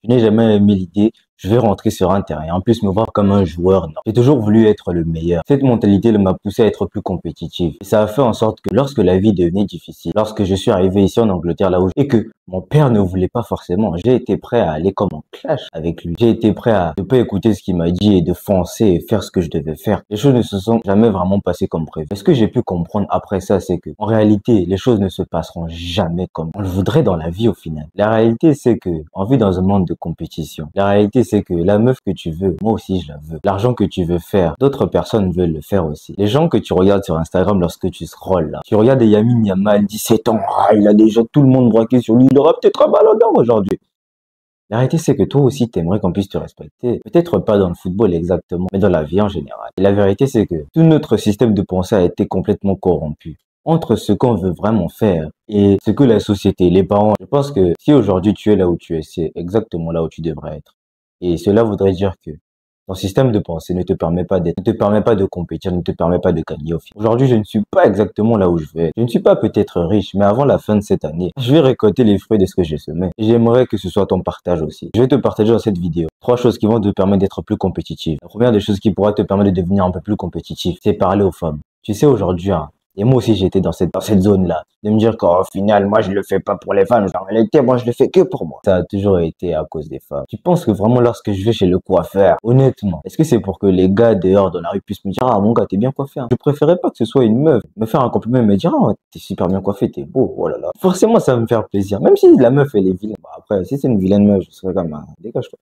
Je n'ai jamais aimé l'idée, je vais rentrer sur un terrain, en plus me voir comme un joueur. Non. J'ai toujours voulu être le meilleur. Cette mentalité m'a poussé à être plus compétitif. Et ça a fait en sorte que lorsque la vie devenait difficile, lorsque je suis arrivé ici en Angleterre, et que mon père ne voulait pas forcément, j'ai été prêt à aller comme en clash avec lui. J'ai été prêt à ne pas écouter ce qu'il m'a dit et de foncer et faire ce que je devais faire. Les choses ne se sont jamais vraiment passées comme prévu. Ce que j'ai pu comprendre après ça, c'est que, en réalité, les choses ne se passeront jamais comme on le voudrait dans la vie au final. La réalité, c'est que, on vit dans un monde de compétition. La réalité, c'est que la meuf que tu veux, moi aussi je la veux. L'argent que tu veux faire, d'autres personnes veulent le faire aussi. Les gens que tu regardes sur Instagram lorsque tu scrolles là, tu regardes Lamine Yamal, 17 ans, il a déjà tout le monde braqué sur lui, il aura peut-être un ballon d'or aujourd'hui. La réalité, c'est que toi aussi, t'aimerais qu'on puisse te respecter. Peut-être pas dans le football exactement, mais dans la vie en général. Et la vérité, c'est que tout notre système de pensée a été complètement corrompu. Entre ce qu'on veut vraiment faire et ce que la société, les parents, je pense que si aujourd'hui tu es là où tu es, c'est exactement là où tu devrais être. Et cela voudrait dire que ton système de pensée ne te permet pas d'être, ne te permet pas de compétir, ne te permet pas de gagner au final. Aujourd'hui, je ne suis pas exactement là où je veux être. Je ne suis pas peut-être riche, mais avant la fin de cette année, je vais récolter les fruits de ce que j'ai semé. Et j'aimerais que ce soit ton partage aussi. Je vais te partager dans cette vidéo 3 choses qui vont te permettre d'être plus compétitif. La première des choses qui pourra te permettre de devenir un peu plus compétitif, c'est parler aux femmes. Tu sais, aujourd'hui, et moi aussi, j'étais dans cette zone-là. De me dire qu'au final, moi, je le fais pas pour les femmes. En réalité, moi, je le fais que pour moi. Ça a toujours été à cause des femmes. Tu penses que vraiment, lorsque je vais chez le coiffeur, honnêtement, est-ce que c'est pour que les gars dehors dans la rue puissent me dire, ah, mon gars, t'es bien coiffé, hein. Je préférais pas que ce soit une meuf me faire un compliment et me dire, ah, t'es super bien coiffé, t'es beau, oh là là. Forcément, ça va me faire plaisir. Même si la meuf, elle est vilaine. Bah, après, si c'est une vilaine meuf, je serais comme, ah, dégage-toi.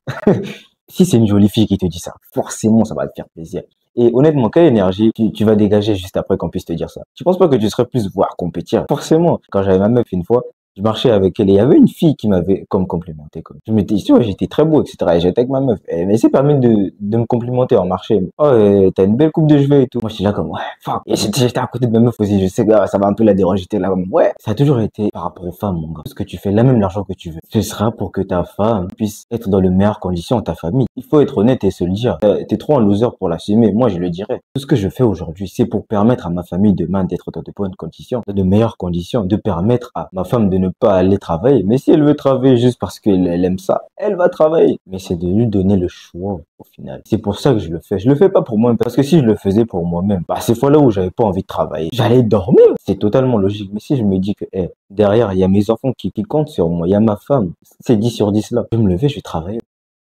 Si c'est une jolie fille qui te dit ça, forcément, ça va te faire plaisir. Et honnêtement, quelle énergie tu vas dégager juste après qu'on puisse te dire ça? Tu penses pas que tu serais plus voir compétir? Forcément. Quand j'avais ma meuf une fois, je marchais avec elle et il y avait une fille qui m'avait comme complimenté. Comme. Je m'étais dit, ouais, j'étais très beau, etc. Et j'étais avec ma meuf. Elle m'essayait permis de me complimenter en marché. Oh, t'as une belle coupe de cheveux et tout. Moi, j'étais là comme, ouais, fuck. Et j'étais à côté de ma meuf aussi. Je sais que ça va un peu la déranger. J'étais là comme, ouais. Ça a toujours été par rapport aux femmes, mon gars. Ce que tu fais, là même l'argent que tu veux, ce sera pour que ta femme puisse être dans les meilleures conditions, ta famille. Il faut être honnête et se le dire. T'es trop un loser pour l'assumer. Moi, je le dirais. Tout ce que je fais aujourd'hui, c'est pour permettre à ma famille demain d'être dans de bonnes conditions, dans de meilleures conditions, de permettre à ma femme de ne pas aller travailler. Mais si elle veut travailler juste parce qu'elle aime ça, elle va travailler. Mais c'est de lui donner le choix au final. C'est pour ça que je le fais. Je le fais pas pour moi-même. Parce que si je le faisais pour moi-même, bah, ces fois-là où j'avais pas envie de travailler, j'allais dormir. C'est totalement logique. Mais si je me dis que, derrière, il y a mes enfants qui comptent sur moi, il y a ma femme, c'est 10 sur 10 là. Je vais me lever, je vais travailler.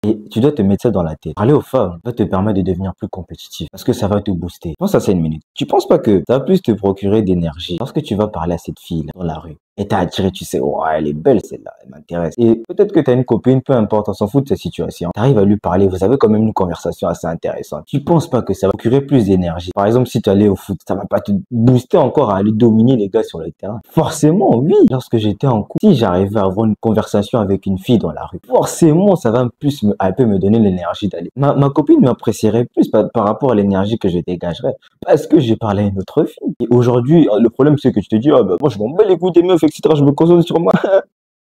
Et tu dois te mettre ça dans la tête. Parler aux femmes va te permettre de devenir plus compétitif parce que ça va te booster. Pense à ça une minute. Tu penses pas que ça va plus te procurer d'énergie lorsque tu vas parler à cette fille là, dans la rue et t'as attiré, tu sais, oh, elle est belle celle-là, elle m'intéresse. Et peut-être que t'as une copine, peu importe, on s'en fout de sa situation. T'arrives à lui parler, vous avez quand même une conversation assez intéressante. Tu penses pas que ça va procurer plus d'énergie? Par exemple, si tu allais au foot, ça va pas te booster encore à aller dominer les gars sur le terrain. Forcément, oui. Lorsque j'étais en cours, si j'arrivais à avoir une conversation avec une fille dans la rue, forcément, ça va plus un peu me donner l'énergie d'aller. Ma copine m'apprécierait plus par rapport à l'énergie que je dégagerais parce que j'ai parlé à une autre fille. Et aujourd'hui, le problème, c'est que tu te dis, ah, bah, moi, je m'en bats les couilles des meufs, etc. Je me concentre sur moi.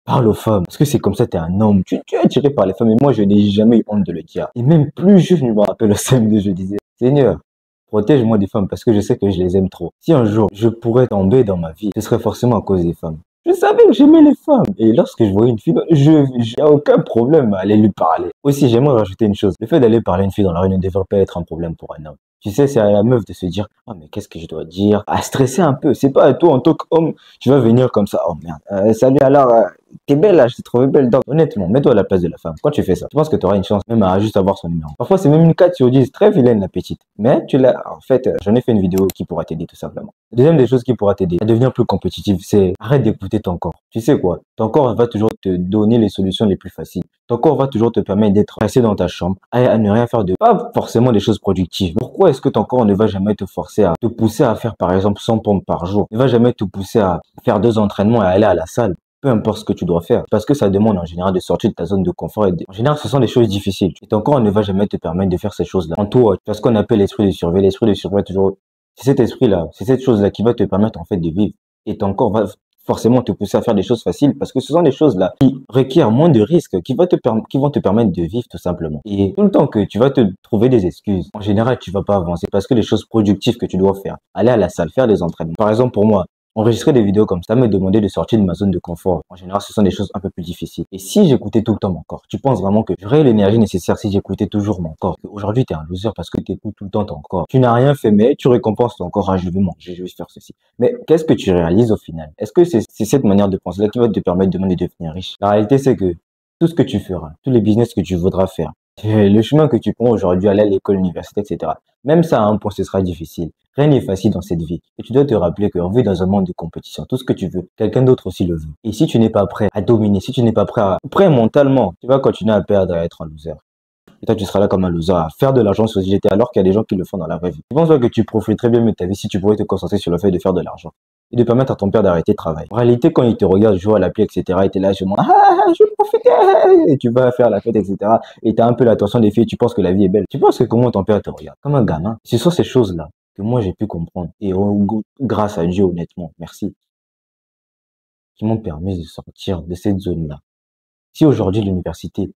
Parle aux femmes. Parce que c'est comme ça, t'es un homme. Tu es attiré par les femmes. Et moi, je n'ai jamais eu honte de le dire. Et même plus je me rappelle au samedi, je disais, Seigneur, protège-moi des femmes parce que je sais que je les aime trop. Si un jour, je pourrais tomber dans ma vie, ce serait forcément à cause des femmes. Je savais que j'aimais les femmes. Et lorsque je voyais une fille, j'ai aucun problème à aller lui parler. Aussi, j'aimerais rajouter une chose. Le fait d'aller parler à une fille dans la rue ne devrait pas être un problème pour un homme. Tu sais, c'est à la meuf de se dire, ah, mais qu'est-ce que je dois dire? À stresser un peu. C'est pas à toi, en tant qu'homme, tu vas venir comme ça. Oh merde. Salut alors, t'es belle là, je t'ai trouvé belle. Donc, honnêtement, mets-toi à la place de la femme. Quand tu fais ça, tu penses que tu auras une chance même à juste avoir son numéro. Parfois, c'est même une 4 sur 10, très vilaine la petite. Mais tu l'as, en fait, j'en ai fait une vidéo qui pourra t'aider tout simplement. La deuxième des choses qui pourra t'aider à devenir plus compétitif, c'est arrête d'écouter ton corps. Tu sais quoi? Ton corps va toujours te donner les solutions les plus faciles. Ton corps va toujours te permettre d'être resté dans ta chambre, à ne rien faire de pas forcément des choses productives. Pourquoi est-ce que ton corps ne va jamais te forcer à te pousser à faire par exemple 100 pompes par jour? Ne va jamais te pousser à faire 2 entraînements et à aller à la salle? Peu importe ce que tu dois faire. Parce que ça demande en général de sortir de ta zone de confort. En général, ce sont des choses difficiles. Et ton corps ne va jamais te permettre de faire ces choses-là. En toi, tu as ce qu'on appelle l'esprit de survie. L'esprit de survie, toujours, c'est cet esprit-là, c'est cette chose-là qui va te permettre en fait de vivre. Et ton corps va forcément te pousser à faire des choses faciles parce que ce sont des choses-là qui requièrent moins de risques, qui vont te permettre de vivre tout simplement. Et tout le temps que tu vas te trouver des excuses, en général, tu vas pas avancer parce que les choses productives que tu dois faire, aller à la salle, faire des entraînements. Par exemple, pour moi, Enregistrer des vidéos comme ça me demandait de sortir de ma zone de confort. En général, ce sont des choses un peu plus difficiles. Et si j'écoutais tout le temps mon corps, tu penses vraiment que j'aurais l'énergie nécessaire si j'écoutais toujours mon corps? Aujourd'hui, tu es un loser parce que tu écoutes tout le temps ton corps. Tu n'as rien fait, mais tu récompenses ton corps. Ah, je vais manger, je vais faire ceci. Mais qu'est-ce que tu réalises au final? Est-ce que c'est cette manière de penser-là qui va te permettre demain de devenir riche? La réalité, c'est que tout ce que tu feras, tous les business que tu voudras faire, le chemin que tu prends aujourd'hui, aller à l'école, l'université, etc. Même ça, à un point, ce sera difficile. Rien n'est facile dans cette vie. Et tu dois te rappeler qu'on vit dans un monde de compétition. Tout ce que tu veux, quelqu'un d'autre aussi le veut. Et si tu n'es pas prêt à dominer, si tu n'es pas prêt mentalement, tu vas continuer à perdre, à être un loser. Et toi, tu seras là comme un loser, à faire de l'argent sur JT alors qu'il y a des gens qui le font dans la vraie vie. Je pense pas que tu profites très bien de ta vie si tu pourrais te concentrer sur le fait de faire de l'argent et de permettre à ton père d'arrêter de travailler. En réalité, quand il te regarde jouer à l'appli, etc., et t'es là, je vais profiter, et tu vas faire la fête, etc., et t'as un peu l'attention des filles, et tu penses que la vie est belle. Tu penses que comment ton père te regarde? Comme un gamin. Ce sont ces choses-là que moi j'ai pu comprendre. Et grâce à Dieu, honnêtement, merci, qui m'ont permis de sortir de cette zone-là. Si aujourd'hui l'université,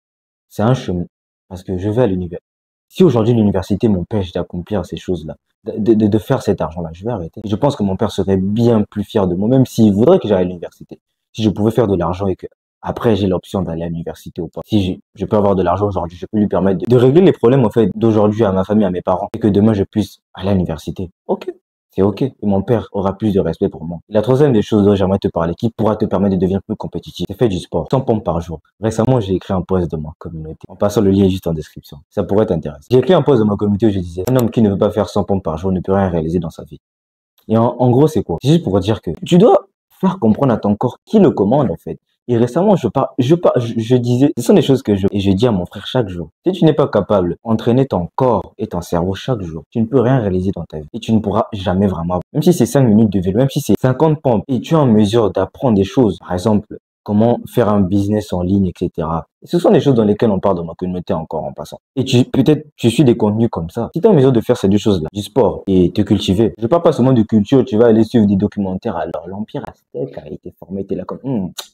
c'est un chemin, parce que je vais à l'université. Si aujourd'hui l'université m'empêche d'accomplir ces choses-là, de faire cet argent-là, je vais arrêter. Je pense que mon père serait bien plus fier de moi, même s'il voudrait que j'aille à l'université. Si je pouvais faire de l'argent et que après j'ai l'option d'aller à l'université ou pas. Si je peux avoir de l'argent aujourd'hui, je peux lui permettre de régler les problèmes en fait d'aujourd'hui à ma famille, à mes parents, et que demain je puisse aller à l'université. Ok. C'est ok. Et mon père aura plus de respect pour moi. Et la troisième des choses dont j'aimerais te parler, qui pourra te permettre de devenir plus compétitif, c'est faire du sport. 100 pompes par jour. Récemment, j'ai écrit un post dans ma communauté. En passant, le lien est juste en description. Ça pourrait t'intéresser. J'ai écrit un post dans ma communauté où je disais, un homme qui ne veut pas faire 100 pompes par jour ne peut rien réaliser dans sa vie. Et en gros, c'est quoi? C'est juste pour dire que tu dois faire comprendre à ton corps qui le commande, en fait. Et récemment, je disais, ce sont des choses que je dis à mon frère chaque jour. Si tu n'es pas capable d'entraîner ton corps et ton cerveau chaque jour, tu ne peux rien réaliser dans ta vie. Et tu ne pourras jamais vraiment, même si c'est 5 minutes de vélo, même si c'est 50 pompes, et tu es en mesure d'apprendre des choses. Par exemple, comment faire un business en ligne, etc. Ce sont des choses dans lesquelles on parle dans ma communauté encore en passant. Et peut-être, tu suis des contenus comme ça. Si tu es en mesure de faire ces deux choses-là, du sport et te cultiver, je parle pas seulement de culture, tu vas aller suivre des documentaires. Alors, l'Empire Aztèque a été formé, t'es là comme,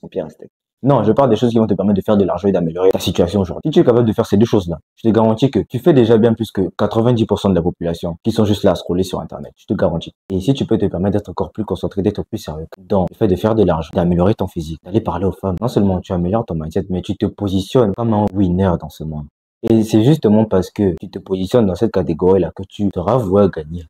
Empire Aztèque. Non, je parle des choses qui vont te permettre de faire de l'argent et d'améliorer ta situation aujourd'hui. Si tu es capable de faire ces deux choses-là, je te garantis que tu fais déjà bien plus que 90% de la population qui sont juste là à scroller sur Internet. Je te garantis. Et si tu peux te permettre d'être encore plus concentré, d'être plus sérieux dans le fait de faire de l'argent, d'améliorer ton physique, d'aller parler aux femmes, non seulement tu améliores ton mindset, mais tu te positionnes comme un winner dans ce monde. Et c'est justement parce que tu te positionnes dans cette catégorie-là que tu seras voué à gagner.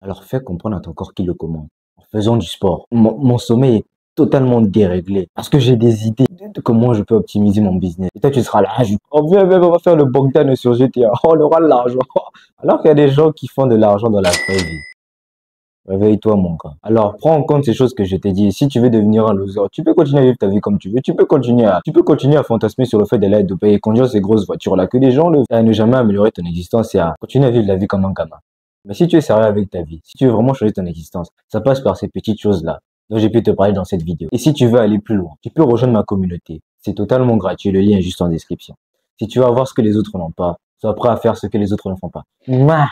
Alors fais comprendre à ton corps qui le commande. En faisant du sport. Mon sommeil est totalement déréglé. Parce que j'ai des idées de comment je peux optimiser mon business. Et toi, tu seras là, viens, on va faire le Bogdan sur GTA. Oh, on aura de l'argent. Alors qu'il y a des gens qui font de l'argent dans la vraie vie. Réveille-toi, mon gars. Alors, prends en compte ces choses que je t'ai dit. Si tu veux devenir un loser, tu peux continuer à vivre ta vie comme tu veux. Tu peux continuer à fantasmer sur le fait d'aller à Dubaï et conduire ces grosses voitures-là que les gens le font. Et à ne jamais améliorer ton existence et à continuer à vivre la vie comme un gamin. Mais si tu es sérieux avec ta vie, si tu veux vraiment changer ton existence, ça passe par ces petites choses-là dont j'ai pu te parler dans cette vidéo. Et si tu veux aller plus loin, tu peux rejoindre ma communauté. C'est totalement gratuit. Le lien est juste en description. Si tu veux voir ce que les autres n'ont pas, sois prêt à faire ce que les autres ne font pas. Mouah.